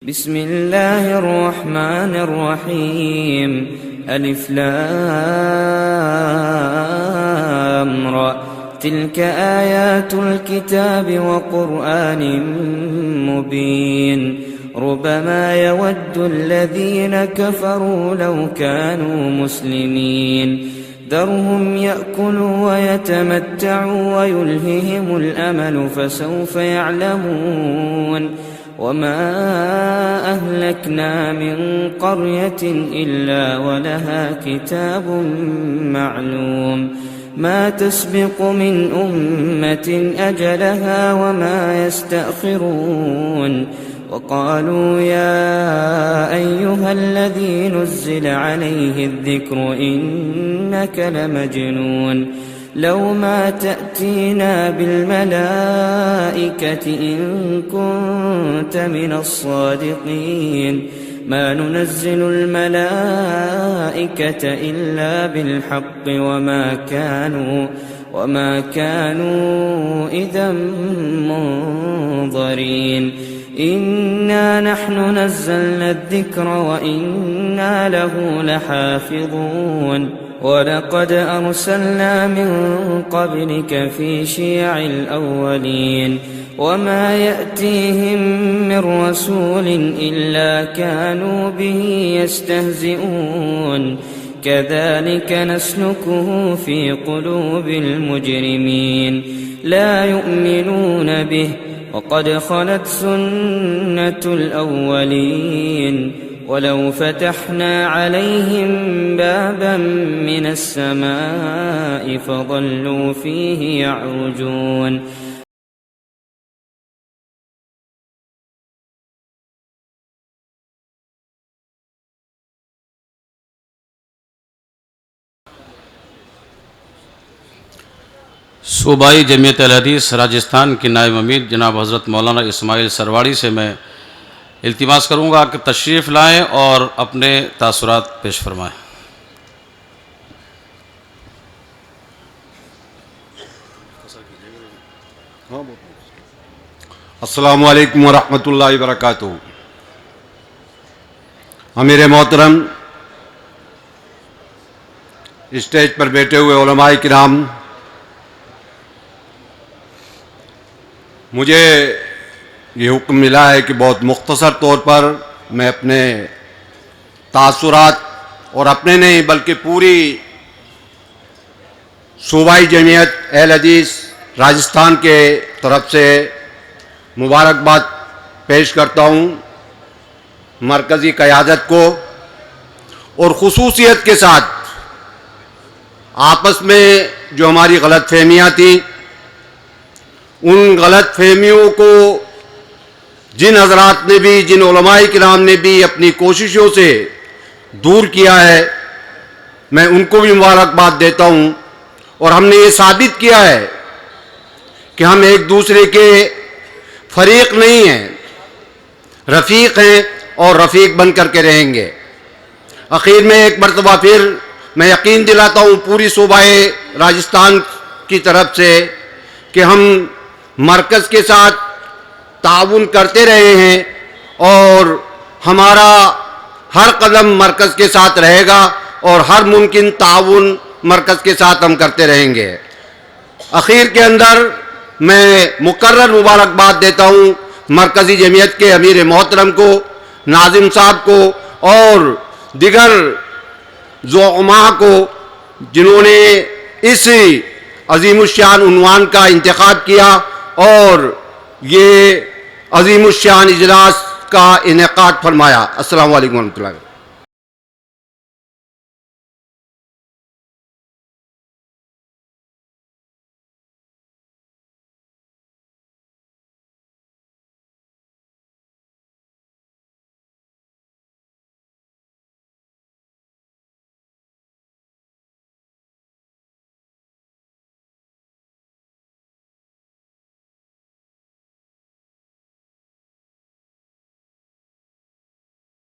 بسم الله الرحمن الرحيم ألف لام را تلك آيات الكتاب وقرآن مبين ربما يود الذين كفروا لو كانوا مسلمين ذرهم يأكلوا ويتمتعوا ويلههم الأمل فسوف يعلمون وما أهلكنا من قرية إلا ولها كتاب معلوم ما تسبق من أمة أجلها وما يستأخرون وقالوا يا أيها الذي نزل عليه الذكر إنك لمجنون لو ما تأتينا بالملائكة إن كنت من الصادقين ما ننزل الملائكة إلا بالحق وما كانوا إذا منظرين إنا نحن نزلنا الذكر وإنا له لحافظون ولقد أرسلنا من قبلك في شيع الأولين وما يأتيهم من رسول إلا كانوا به يستهزئون كذلك نسلكه في قلوب المجرمين لا يؤمنون به وقد خلت سنة الأولين ولو فتحنا عليهم بابا من السماء فظلوا فيه يعرجون صوبائی جمعیت اہل حدیث راجستھان کی نائب امیر جناب حضرت مولانا اسماعیل سرواڑی سے میں التماس کروں گا کہ تشریف لائیں اور اپنے تاثرات پیش فرمائیں۔ السلام علیکم ورحمۃ اللہ وبرکاتہ۔ امیر محترم، اسٹیج پر بیٹھے ہوئے علماء کرام، مجھے یہ حکم ملا ہے کہ بہت مختصر طور پر میں اپنے تاثرات اور اپنے نہیں بلکہ پوری صوبائی جمعیت اہل حدیث راجستھان کے طرف سے مبارکباد پیش کرتا ہوں مرکزی قیادت کو، اور خصوصیت کے ساتھ آپس میں جو ہماری غلط فہمیاں تھیں ان غلط فہمیوں کو جن حضرات نے بھی، جن علماء کرام نے بھی اپنی کوششوں سے دور کیا ہے، میں ان کو بھی مبارکباد دیتا ہوں۔ اور ہم نے یہ ثابت کیا ہے کہ ہم ایک دوسرے کے فریق نہیں ہیں، رفیق ہیں اور رفیق بن کر کے رہیں گے۔ اخیر میں ایک مرتبہ پھر میں یقین دلاتا ہوں پوری صوبائے راجستھان کی طرف سے کہ ہم مرکز کے ساتھ تعاون کرتے رہے ہیں اور ہمارا ہر قدم مرکز کے ساتھ رہے گا اور ہر ممکن تعاون مرکز کے ساتھ ہم کرتے رہیں گے۔ اخیر کے اندر میں مکرر مبارکباد دیتا ہوں مرکزی جمعیت کے امیر محترم کو، ناظم صاحب کو اور دیگر زعماء کو جنہوں نے اس عظیم الشان عنوان کا انتخاب کیا اور یہ عظیم الشان اجلاس کا انعقاد فرمایا۔ السلام علیکم ورحمۃ اللہ۔